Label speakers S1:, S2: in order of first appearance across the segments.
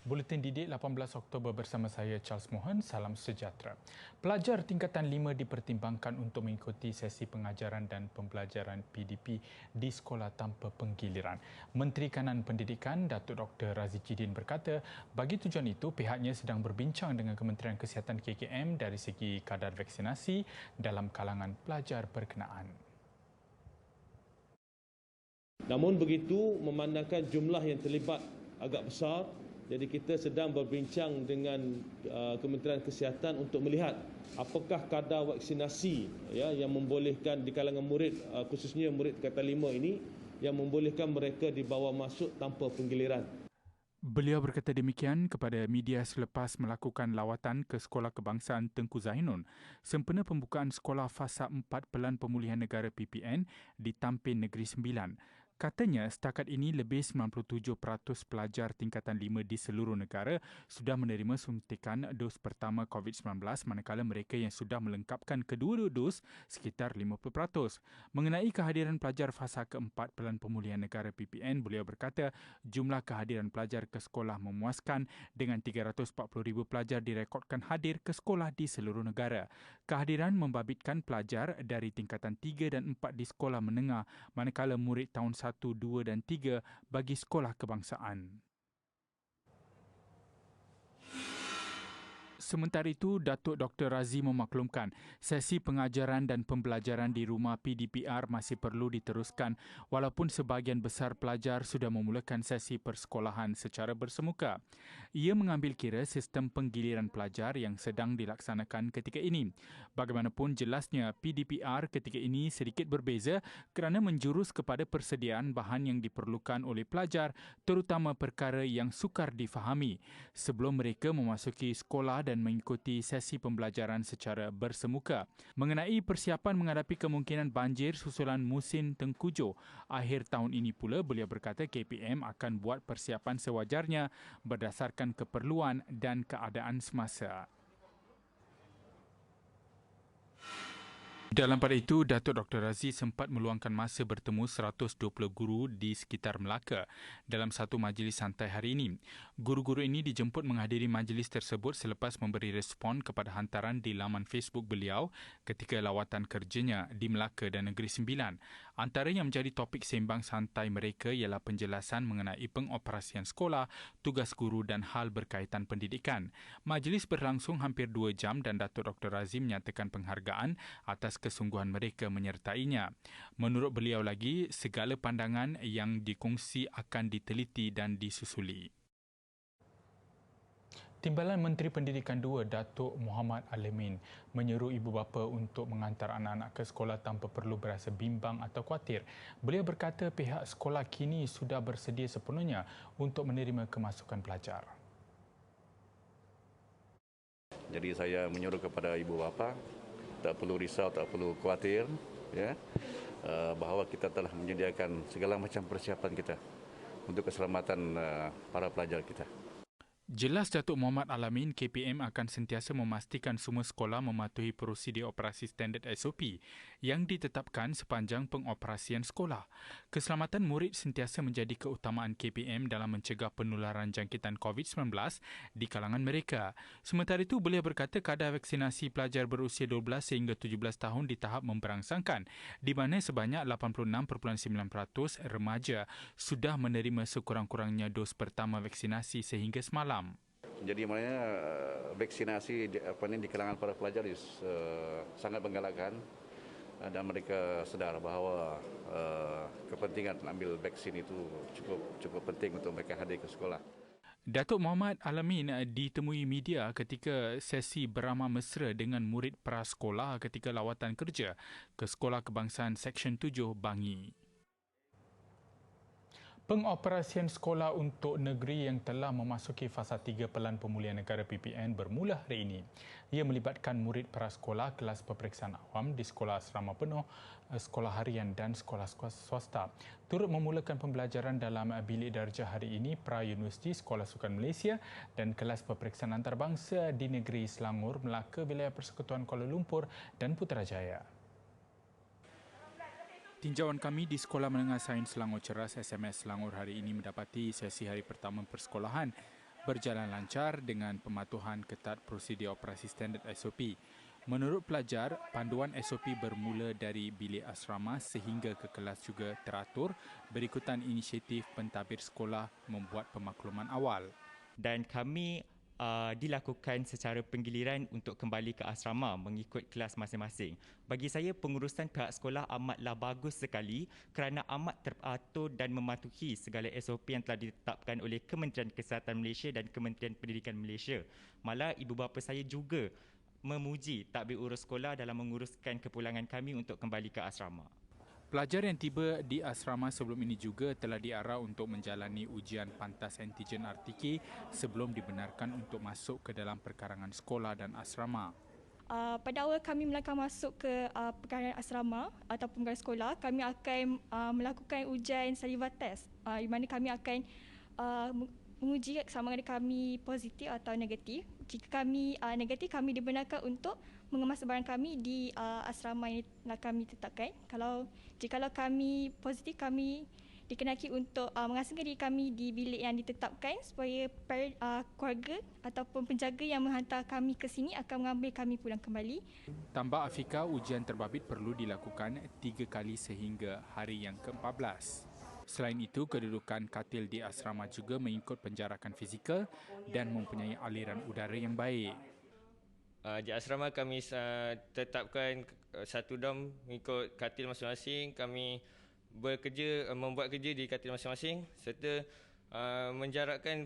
S1: Buletin Didik 18 Oktober bersama saya Charles Mohan, salam sejahtera. Pelajar tingkatan 5 dipertimbangkan untuk mengikuti sesi pengajaran dan pembelajaran PDP di sekolah tanpa penggiliran. Menteri Kanan Pendidikan Datuk Dr. Razi Chidin berkata, bagi tujuan itu pihaknya sedang berbincang dengan Kementerian Kesihatan KKM dari segi kadar vaksinasi dalam kalangan pelajar berkenaan.
S2: Namun begitu, memandangkan jumlah yang terlibat agak besar, jadi kita sedang berbincang dengan Kementerian Kesihatan untuk melihat apakah kadar vaksinasi yang membolehkan di kalangan murid, khususnya murid tingkatan 5 ini, yang membolehkan mereka dibawa masuk tanpa penggiliran.
S1: Beliau berkata demikian kepada media selepas melakukan lawatan ke Sekolah Kebangsaan Tengku Zainun sempena pembukaan Sekolah Fasa 4 Pelan Pemulihan Negara PPN di Tampin Negeri Sembilan. Katanya setakat ini lebih 97% pelajar tingkatan 5 di seluruh negara sudah menerima suntikan dos pertama COVID-19 manakala mereka yang sudah melengkapkan kedua dos sekitar 50%. Mengenai kehadiran pelajar fasa keempat Pelan Pemulihan Negara PPN, beliau berkata jumlah kehadiran pelajar ke sekolah memuaskan dengan 340,000 pelajar direkodkan hadir ke sekolah di seluruh negara. Kehadiran membabitkan pelajar dari tingkatan 3 dan 4 di sekolah menengah manakala murid tahun 1, 2 dan 3 bagi sekolah kebangsaan. Sementara itu, Datuk Dr. Razi memaklumkan sesi pengajaran dan pembelajaran di rumah PDPR masih perlu diteruskan walaupun sebahagian besar pelajar sudah memulakan sesi persekolahan secara bersemuka. Ia mengambil kira sistem penggiliran pelajar yang sedang dilaksanakan ketika ini. Bagaimanapun jelasnya PDPR ketika ini sedikit berbeza kerana menjurus kepada persediaan bahan yang diperlukan oleh pelajar terutama perkara yang sukar difahami sebelum mereka memasuki sekolah dan mengikuti sesi pembelajaran secara bersemuka. Mengenai persiapan menghadapi kemungkinan banjir susulan musim tengkujuh akhir tahun ini pula, beliau berkata KPM akan buat persiapan sewajarnya berdasarkan keperluan dan keadaan semasa. Dalam pada itu, Datuk Dr. Razi sempat meluangkan masa bertemu 120 guru di sekitar Melaka dalam satu majlis santai hari ini. Guru-guru ini dijemput menghadiri majlis tersebut selepas memberi respon kepada hantaran di laman Facebook beliau ketika lawatan kerjanya di Melaka dan Negeri Sembilan. Antara yang menjadi topik sembang santai mereka ialah penjelasan mengenai pengoperasian sekolah, tugas guru dan hal berkaitan pendidikan. Majlis berlangsung hampir 2 jam dan Datuk Dr. Razi menyatakan penghargaan atas kesungguhan mereka menyertainya. Menurut beliau lagi, segala pandangan yang dikongsi akan diteliti dan disusuli. Timbalan Menteri Pendidikan 2 Datuk Muhammad Alamin menyeru ibu bapa untuk menghantar anak-anak ke sekolah tanpa perlu berasa bimbang atau khawatir. Beliau berkata pihak sekolah kini sudah bersedia sepenuhnya untuk menerima kemasukan pelajar.
S3: Jadi saya menyuruh kepada ibu bapa tak perlu risau, tak perlu khawatir, bahawa kita telah menyediakan segala macam persiapan kita untuk keselamatan para pelajar kita.
S1: Jelas Datuk Muhammad Alamin, KPM akan sentiasa memastikan semua sekolah mematuhi prosedur operasi standard SOP yang ditetapkan sepanjang pengoperasian sekolah. Keselamatan murid sentiasa menjadi keutamaan KPM dalam mencegah penularan jangkitan COVID-19 di kalangan mereka. Sementara itu, beliau berkata kadar vaksinasi pelajar berusia 12 sehingga 17 tahun di tahap memberangsangkan, di mana sebanyak 86.9% remaja sudah menerima sekurang-kurangnya dos pertama vaksinasi sehingga semalam.
S3: Jadi maknanya vaksinasi di kalangan para pelajar sangat menggalakkan dan mereka sedar bahawa kepentingan ambil vaksin itu cukup penting untuk mereka hadir ke sekolah.
S1: Datuk Muhammad Alamin ditemui media ketika sesi beramah mesra dengan murid prasekolah ketika lawatan kerja ke Sekolah Kebangsaan Seksyen 7 Bangi. Pengoperasian sekolah untuk negeri yang telah memasuki fasa 3 Pelan Pemulihan Negara PPN bermula hari ini. Ia melibatkan murid prasekolah kelas peperiksaan awam di sekolah asrama penuh, sekolah harian dan sekolah swasta. Turut memulakan pembelajaran dalam bilik darjah hari ini pra-Universiti Sekolah Sukan Malaysia dan kelas peperiksaan antarabangsa di negeri Selangor, Melaka, Wilayah Persekutuan Kuala Lumpur dan Putrajaya. Tinjauan kami di Sekolah Menengah Sains Selangor Ceras SMS Selangor hari ini mendapati sesi hari pertama persekolahan berjalan lancar dengan pematuhan ketat prosedur operasi standard SOP. Menurut pelajar, panduan SOP bermula dari bilik asrama sehingga ke kelas juga teratur berikutan inisiatif pentadbir sekolah membuat pemakluman awal.
S4: Dan kami dilakukan secara penggiliran untuk kembali ke asrama mengikut kelas masing-masing. Bagi saya, pengurusan pihak sekolah amatlah bagus sekali kerana amat teratur dan mematuhi segala SOP yang telah ditetapkan oleh Kementerian Kesihatan Malaysia dan Kementerian Pendidikan Malaysia. Malah ibu bapa saya juga memuji tadbir urus sekolah dalam menguruskan kepulangan kami untuk kembali ke asrama.
S1: Pelajar yang tiba di asrama sebelum ini juga telah diarah untuk menjalani ujian pantas antigen RTK sebelum dibenarkan untuk masuk ke dalam perkarangan sekolah dan asrama.
S5: Pada awal kami melangkah masuk ke perkarangan asrama ataupun perkarangan sekolah, kami akan melakukan ujian saliva test di mana kami akan menguji sama ada kami positif atau negatif. Jika kami negatif, kami dibenarkan untuk mengemas barang kami di asrama yang telah kami tetapkan. Jikalau kami positif, kami dikenaki untuk mengasingkan diri kami di bilik yang ditetapkan supaya keluarga ataupun penjaga yang menghantar kami ke sini akan mengambil kami pulang kembali.
S1: Tambah Afika, ujian terbabit perlu dilakukan 3 kali sehingga hari yang ke-14. Selain itu, kedudukan katil di asrama juga mengikut penjarakan fizikal dan mempunyai aliran udara yang baik.
S6: Di asrama kami tetapkan satu dom mengikut katil masing-masing. Kami membuat kerja di katil masing-masing serta menjarakkan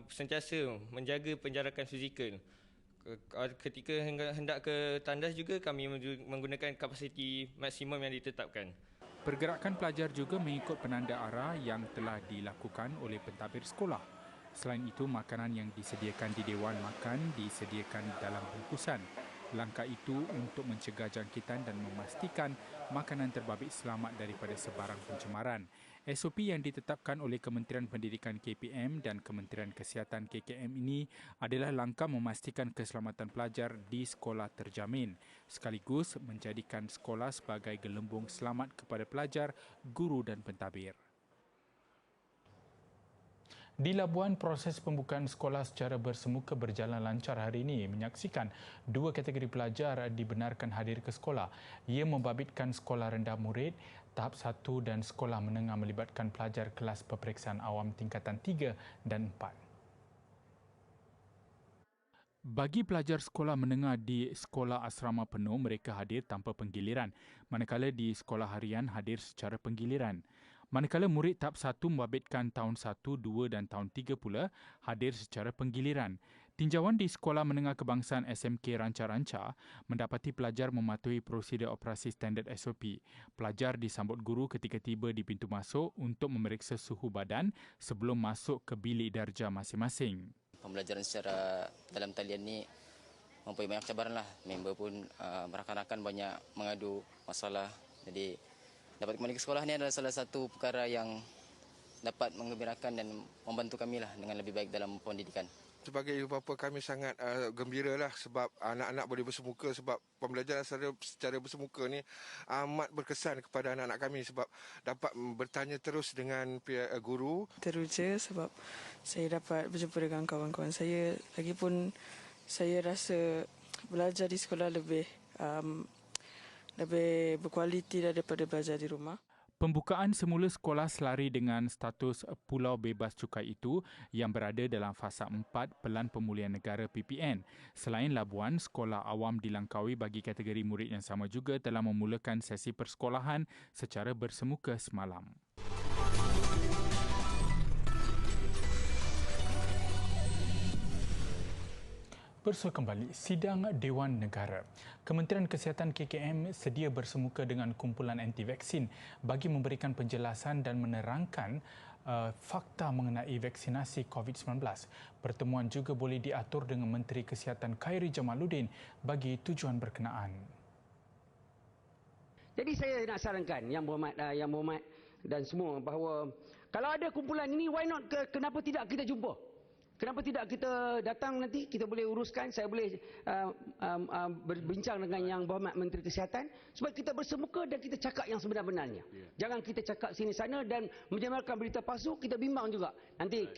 S6: sentiasa menjaga penjarakan fizikal. Ketika hendak ke tandas juga kami menggunakan kapasiti maksimum yang ditetapkan.
S1: Pergerakan pelajar juga mengikut penanda arah yang telah dilakukan oleh pentadbir sekolah. Selain itu, makanan yang disediakan di Dewan Makan disediakan dalam bungkusan. Langkah itu untuk mencegah jangkitan dan memastikan makanan terbabit selamat daripada sebarang pencemaran. SOP yang ditetapkan oleh Kementerian Pendidikan KPM dan Kementerian Kesihatan KKM ini adalah langkah memastikan keselamatan pelajar di sekolah terjamin, sekaligus menjadikan sekolah sebagai gelembung selamat kepada pelajar, guru dan pentadbir. Di Labuan, proses pembukaan sekolah secara bersemuka berjalan lancar hari ini. Menyaksikan 2 kategori pelajar dibenarkan hadir ke sekolah. Ia membabitkan sekolah rendah murid, tahap 1 dan sekolah menengah melibatkan pelajar kelas peperiksaan awam tingkatan 3 dan 4. Bagi pelajar sekolah menengah di sekolah asrama penuh, mereka hadir tanpa penggiliran, manakala di sekolah harian hadir secara penggiliran. Manakala murid tahap 1 membabitkan tahun 1, 2 dan tahun 3 pula hadir secara penggiliran. Tinjauan di Sekolah Menengah Kebangsaan SMK Ranca-Ranca mendapati pelajar mematuhi prosedur operasi standard SOP. Pelajar disambut guru ketika tiba di pintu masuk untuk memeriksa suhu badan sebelum masuk ke bilik darjah masing-masing.
S7: Pembelajaran secara dalam talian ni mempunyai banyak cabaran lah. Member pun rakan-rakan banyak mengadu masalah. Jadi dapat kembali ke sekolah ni adalah salah satu perkara yang dapat menggembirakan dan membantu kami lah dengan lebih baik dalam pendidikan.
S8: Sebagai ibu bapa kami sangat gembira lah sebab anak-anak boleh bersemuka, sebab pembelajaran secara bersemuka ni amat berkesan kepada anak-anak kami sebab dapat bertanya terus dengan pihak guru.
S9: Teruja sebab saya dapat berjumpa dengan kawan-kawan saya. Lagipun saya rasa belajar di sekolah lebih berkualiti daripada belajar di rumah.
S1: Pembukaan semula sekolah selari dengan status Pulau Bebas Cukai itu yang berada dalam fasa 4 Pelan Pemulihan Negara PPN. Selain Labuan, sekolah awam di Langkawi bagi kategori murid yang sama juga telah memulakan sesi persekolahan secara bersemuka semalam. Bersua kembali, Sidang Dewan Negara. Kementerian Kesihatan KKM sedia bersemuka dengan kumpulan anti-vaksin bagi memberikan penjelasan dan menerangkan fakta mengenai vaksinasi COVID-19. Pertemuan juga boleh diatur dengan Menteri Kesihatan Khairi Jamaluddin bagi tujuan berkenaan.
S10: Jadi saya nak sarankan Yang Berhormat dan semua bahawa kalau ada kumpulan ini, why not, kenapa tidak kita jumpa? Kenapa tidak kita datang nanti, kita boleh uruskan, saya boleh berbincang dengan Yang Berhormat Menteri Kesihatan supaya kita bersemuka dan kita cakap yang sebenar-benarnya. Jangan kita cakap sini sana dan menyebarkan berita palsu, kita bimbang juga. Nanti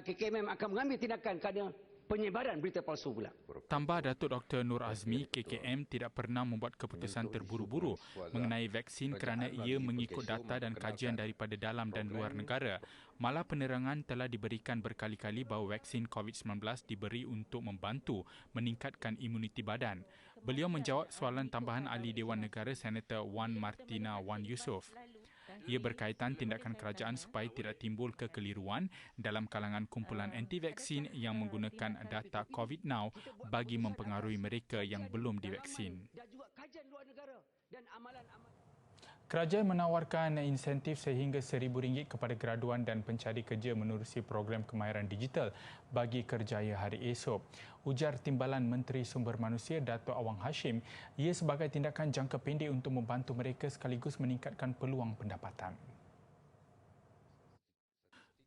S10: KKMM akan mengambil tindakan kerana penyebaran berita palsu pula.
S1: Tambah Datuk Dr. Nur Azmi, KKM tidak pernah membuat keputusan terburu-buru mengenai vaksin kerana ia mengikut data dan kajian daripada dalam dan luar negara. Malah penerangan telah diberikan berkali-kali bahawa vaksin COVID-19 diberi untuk membantu meningkatkan imuniti badan. Beliau menjawab soalan tambahan Ahli Dewan Negara Senator Wan Martina Wan Yusof. Ia berkaitan tindakan kerajaan supaya tidak timbul kekeliruan dalam kalangan kumpulan anti-vaksin yang menggunakan data COVID Now bagi mempengaruhi mereka yang belum divaksin. Kerajaan menawarkan insentif sehingga RM1,000 kepada graduan dan pencari kerja menerusi program kemahiran digital bagi kerjaya hari esok. Ujar Timbalan Menteri Sumber Manusia Dato' Awang Hashim, ia sebagai tindakan jangka pendek untuk membantu mereka sekaligus meningkatkan peluang pendapatan.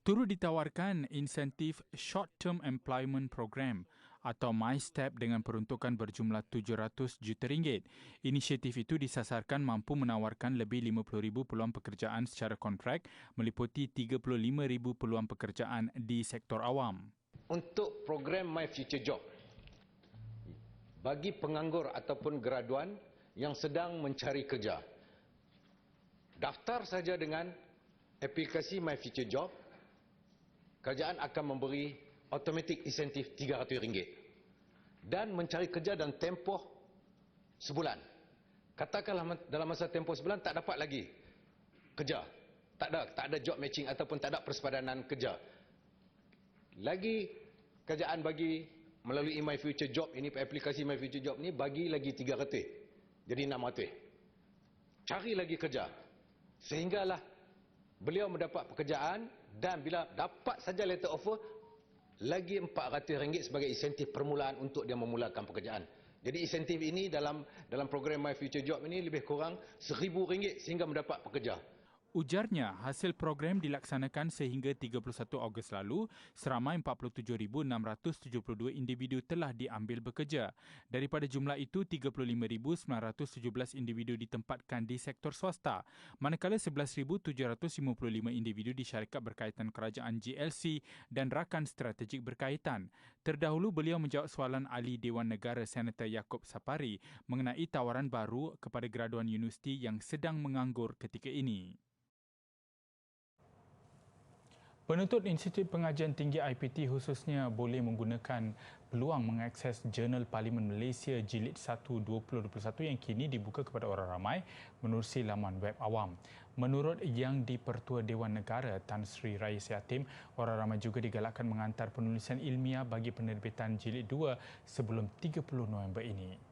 S1: Turut ditawarkan insentif Short Term Employment Program atau MyStep dengan peruntukan berjumlah RM700 juta. Inisiatif itu disasarkan mampu menawarkan lebih 50,000 peluang pekerjaan secara kontrak meliputi 35,000 peluang pekerjaan di sektor awam.
S11: Untuk program My Future Job bagi penganggur ataupun graduan yang sedang mencari kerja. Daftar saja dengan aplikasi My Future Job, kerajaan akan memberi automatic insentif RM300 dan mencari kerja dalam tempoh sebulan. Katakanlah dalam masa tempoh sebulan tak dapat lagi kerja, tak ada job matching ataupun tak ada persepadanan kerja. Lagi kerajaan bagi melalui My Future Job ini, aplikasi My Future Job ini bagi lagi RM300, jadi RM600. Cari lagi kerja sehinggalah beliau mendapat pekerjaan dan bila dapat saja letter offer lagi RM400 sebagai insentif permulaan untuk dia memulakan pekerjaan. Jadi insentif ini dalam program My Future Job ini lebih kurang RM1,000 sehingga mendapat pekerja.
S1: Ujarnya, hasil program dilaksanakan sehingga 31 Ogos lalu, seramai 47,672 individu telah diambil bekerja. Daripada jumlah itu, 35,917 individu ditempatkan di sektor swasta, manakala 11,755 individu di syarikat berkaitan kerajaan GLC dan rakan strategik berkaitan. Terdahulu, beliau menjawab soalan Ahli Dewan Negara Senator Yaakob Sapari mengenai tawaran baru kepada graduan universiti yang sedang menganggur ketika ini. Penuntut Institut Pengajian Tinggi IPT khususnya boleh menggunakan peluang mengakses Jurnal Parlimen Malaysia Jilid 1 2021 yang kini dibuka kepada orang ramai menerusi laman web awam. Menurut Yang di-Pertua Dewan Negara Tan Sri Rais Yatim, orang ramai juga digalakkan menghantar penulisan ilmiah bagi penerbitan Jilid 2 sebelum 30 November ini.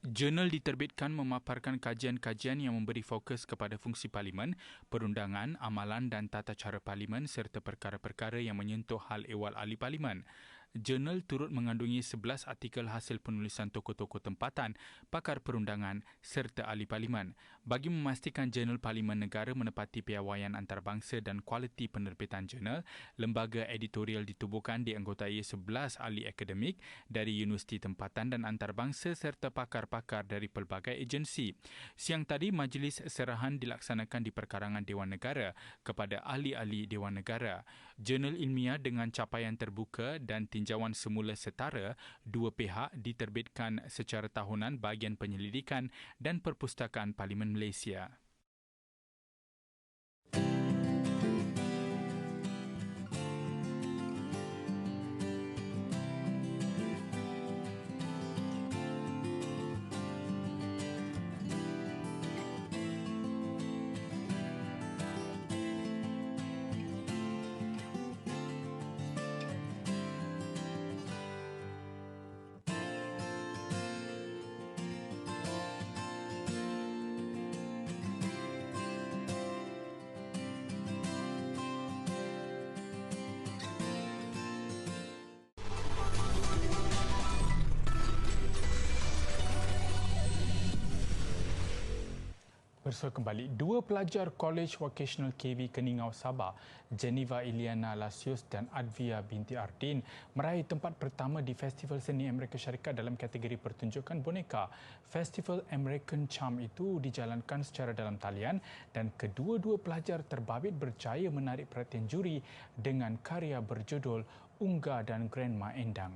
S1: Jurnal diterbitkan memaparkan kajian-kajian yang memberi fokus kepada fungsi parlimen, perundangan, amalan dan tata cara parlimen serta perkara-perkara yang menyentuh hal ehwal ahli parlimen. Jurnal turut mengandungi 11 artikel hasil penulisan tokoh-tokoh tempatan, pakar perundangan serta ahli parlimen. Bagi memastikan Jurnal Parlimen Negara menepati piawaian antarabangsa dan kualiti penerbitan jurnal, lembaga editorial ditubuhkan dianggotai 11 ahli akademik dari universiti tempatan dan antarabangsa serta pakar-pakar dari pelbagai agensi. Siang tadi, majlis serahan dilaksanakan di perkarangan Dewan Negara kepada ahli-ahli Dewan Negara. Jurnal ilmiah dengan capaian terbuka dan tinjauan semula setara dua pihak diterbitkan secara tahunan bahagian penyelidikan dan perpustakaan Parlimen Malaysia. Bersua kembali, dua pelajar College Vocational KV Keningau Sabah, Geneva Iliana Lasius dan Advia binti Ardin meraih tempat pertama di Festival Seni Amerika Syarikat dalam kategori pertunjukan boneka. Festival American Charm itu dijalankan secara dalam talian dan kedua-dua pelajar terbabit berjaya menarik perhatian juri dengan karya berjudul Unga dan Grandma Endang.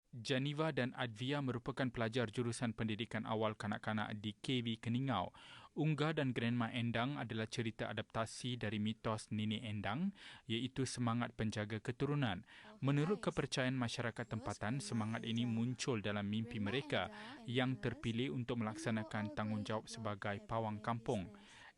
S1: Geneva dan Advia merupakan pelajar jurusan pendidikan awal kanak-kanak di KV Keningau. Unga dan Grandma Endang adalah cerita adaptasi dari mitos Nenek Endang iaitu semangat penjaga keturunan. Menurut kepercayaan masyarakat tempatan, semangat ini muncul dalam mimpi mereka yang terpilih untuk melaksanakan tanggungjawab sebagai pawang kampung.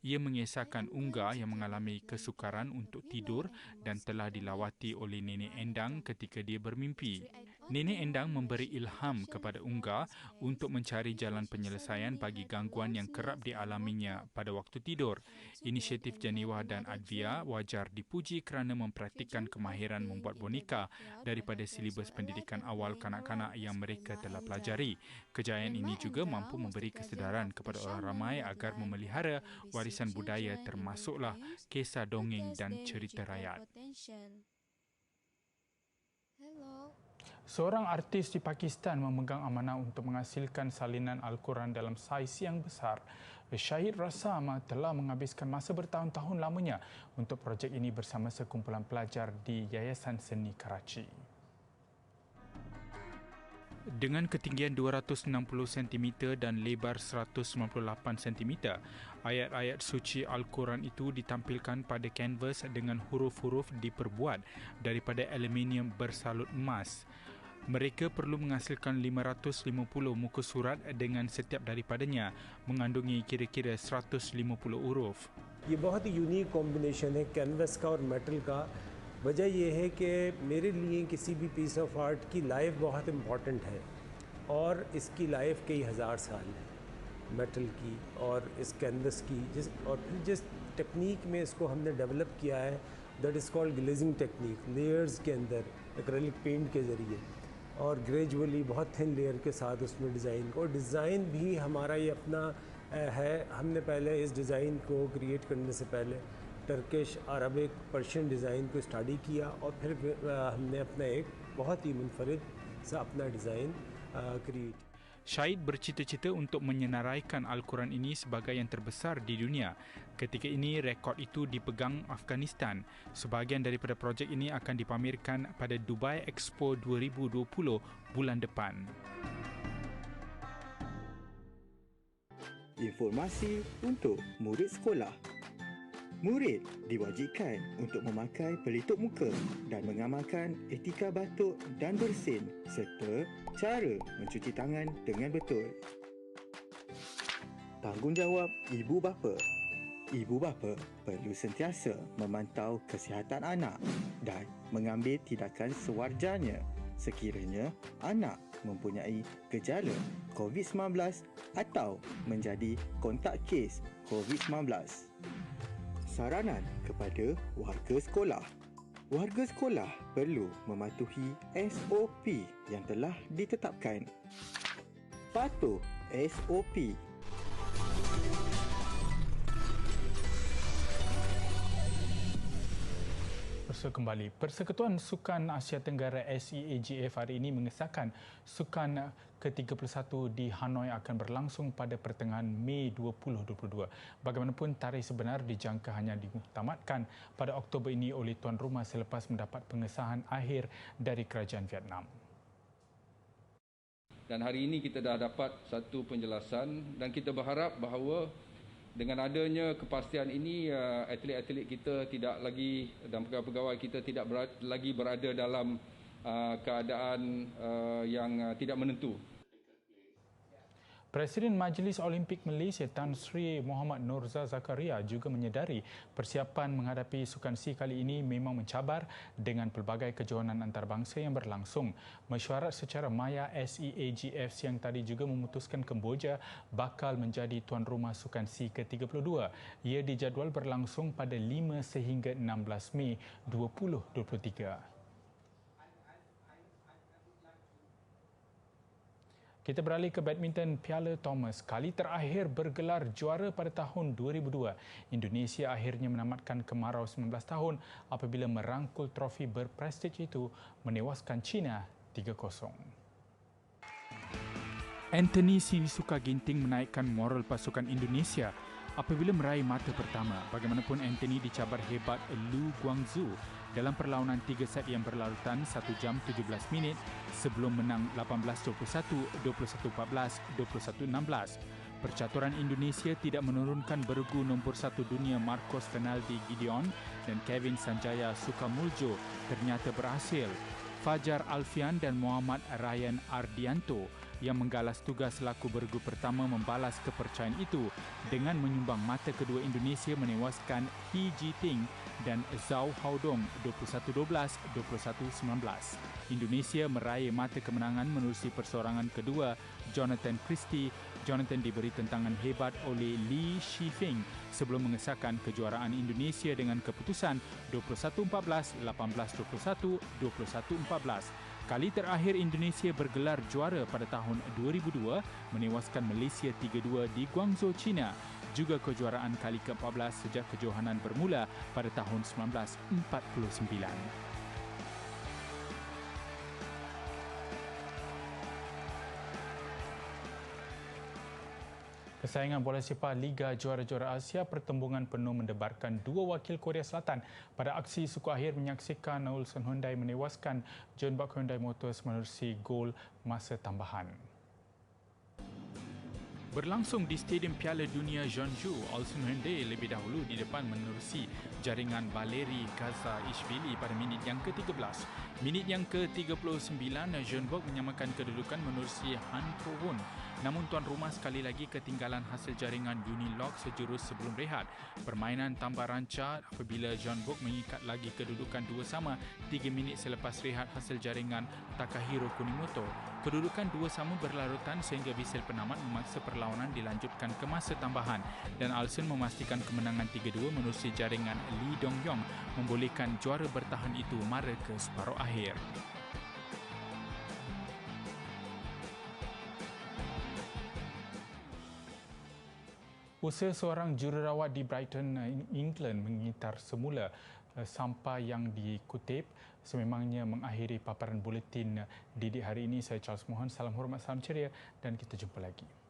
S1: Ia mengisahkan Unga yang mengalami kesukaran untuk tidur dan telah dilawati oleh Nenek Endang ketika dia bermimpi. Nenek Endang memberi ilham kepada Unga untuk mencari jalan penyelesaian bagi gangguan yang kerap dialaminya pada waktu tidur. Inisiatif Geneva dan Advia wajar dipuji kerana mempraktikkan kemahiran membuat boneka daripada silibus pendidikan awal kanak-kanak yang mereka telah pelajari. Kejayaan ini juga mampu memberi kesedaran kepada orang ramai agar memelihara warisan budaya termasuklah kisah dongeng dan cerita rakyat. Seorang artis di Pakistan memegang amanah untuk menghasilkan salinan Al-Quran dalam saiz yang besar. Syahid Rassam telah menghabiskan masa bertahun-tahun lamanya untuk projek ini bersama sekumpulan pelajar di Yayasan Seni Karachi. Dengan ketinggian 260 cm dan lebar 198 cm, ayat-ayat suci Al-Quran itu ditampilkan pada kanvas dengan huruf-huruf diperbuat daripada aluminium bersalut emas. Mereka perlu menghasilkan 550 muka surat dengan setiap daripadanya mengandungi kira-kira 150 huruf.
S12: ये बहुत ही unique combination है कैनवस का और मेटल का। वजह यह है कि मेरे लिए किसी भी पीस ऑफ आर्ट की लाइफ बहुत इम्पॉर्टेंट है और इसकी लाइफ कई हज़ार साल है मेटल की और इस कैनवस की और फिर जिस टेक्निक में इसको हमने डेवलप किया है that is called glazing technique. Layers के अंदर एक्रेलिक पेंट के ज़रिए और ग्रेजुअली बहुत थिन लेयर के साथ उसमें डिज़ाइन को, डिज़ाइन भी हमारा ये अपना है। हमने पहले इस डिज़ाइन को क्रिएट करने से पहले टर्किश, अरबिक, पर्शियन डिज़ाइन को स्टडी किया और फिर हमने अपना एक बहुत ही मुनफरिद सा अपना design create.
S1: Syahid bercita-cita untuk menyenaraikan Al-Quran ini sebagai yang terbesar di dunia. Ketika ini, rekod itu dipegang Afghanistan. Sebahagian daripada projek ini akan dipamerkan pada Dubai Expo 2020 bulan depan.
S13: Informasi untuk murid sekolah. Murid diwajibkan untuk memakai pelitup muka dan mengamalkan etika batuk dan bersin serta cara mencuci tangan dengan betul. Tanggungjawab ibu bapa. Ibu bapa perlu sentiasa memantau kesihatan anak dan mengambil tindakan sewajarnya sekiranya anak mempunyai gejala COVID-19 atau menjadi kontak kes COVID-19. Saranan kepada warga sekolah. Warga sekolah perlu mematuhi SOP yang telah ditetapkan. Patuh SOP.
S1: Kembali, Persekutuan Sukan Asia Tenggara SEAGF hari ini mengesahkan Sukan ke-31 di Hanoi akan berlangsung pada pertengahan Mei 2022. Bagaimanapun, tarikh sebenar dijangka hanya dimuktamadkan pada Oktober ini oleh tuan rumah selepas mendapat pengesahan akhir dari kerajaan Vietnam.
S14: Dan hari ini kita dah dapat satu penjelasan dan kita berharap bahawa dengan adanya kepastian ini, atlet-atlet kita tidak lagi dan pegawai-pegawai kita tidak lagi berada dalam keadaan yang tidak menentu.
S1: Presiden Majlis Olimpik Malaysia Tan Sri Muhammad Nurza Zakaria juga menyedari persiapan menghadapi Sukan SEA kali ini memang mencabar dengan pelbagai kejohanan antarabangsa yang berlangsung. Mesyuarat secara maya SEAGF siang tadi juga memutuskan Kemboja bakal menjadi tuan rumah Sukan SEA ke-32. Ia dijadual berlangsung pada 5 sehingga 16 Mei 2023. Kita beralih ke badminton. Piala Thomas kali terakhir bergelar juara pada tahun 2002. Indonesia akhirnya menamatkan kemarau 19 tahun apabila merangkul trofi berprestij itu menewaskan China 3-0. Anthony Sinisuka Ginting menaikkan moral pasukan Indonesia apabila meraih mata pertama. Bagaimanapun, Anthony dicabar hebat Lu Guangzhou dalam perlawanan 3 set yang berlarutan 1 jam 17 minit sebelum menang 18-21, 21-14, 21-16. Percaturan Indonesia tidak menurunkan bergu nombor 1 dunia Marcos Fernaldi Gideon dan Kevin Sanjaya Sukamuljo ternyata berhasil. Fajar Alfian dan Muhammad Ryan Ardianto yang menggalas tugas selaku bergu pertama membalas kepercayaan itu dengan menyumbang mata kedua Indonesia menewaskan He Jiting dan Zhao Haodong 21-12, 21-19. Indonesia meraih mata kemenangan menerusi persorangan kedua Jonathan Christie. Jonathan diberi tentangan hebat oleh Li Shifeng sebelum mengesahkan kejuaraan Indonesia dengan keputusan 21-14, 18-21, 21-14. Kali terakhir Indonesia bergelar juara pada tahun 2002 menewaskan Malaysia 3-2 di Guangzhou, China. Juga kejuaraan kali ke-14 sejak kejohanan bermula pada tahun 1949. Persaingan bola sepak Liga Juara-Juara Asia pertembungan penuh mendebarkan dua wakil Korea Selatan pada aksi suku akhir menyaksikan Ulsan Hyundai menewaskan Jeonbuk Hyundai Motors menerusi gol masa tambahan. Berlangsung di Stadium Piala Dunia Jeonju, Ulsan Hyundai lebih dahulu di depan menerusi jaringan Valeri Gazaishvili pada minit yang ke-13. Minit yang ke-39, Jeonbuk menyamakan kedudukan menerusi Han Pro-won. Namun tuan rumah sekali lagi ketinggalan hasil jaringan Unilog sejurus sebelum rehat. Permainan tambah rancak apabila Jeonbuk mengikat lagi kedudukan 2-2 3 minit selepas rehat hasil jaringan Takahiro Kunimoto. Kedudukan 2-2 berlarutan sehingga bisel penamat memaksa perlawanan dilanjutkan ke masa tambahan dan Ulsan memastikan kemenangan 3-2 menerusi jaringan Lee Dong-yong membolehkan juara bertahan itu mara ke separuh akhir. Usaha seorang jururawat di Brighton, England mengitar semula sampai yang dikutip sememangnya mengakhiri paparan buletin didik hari ini. Saya Charles Mohan, salam hormat, salam ceria dan kita jumpa lagi.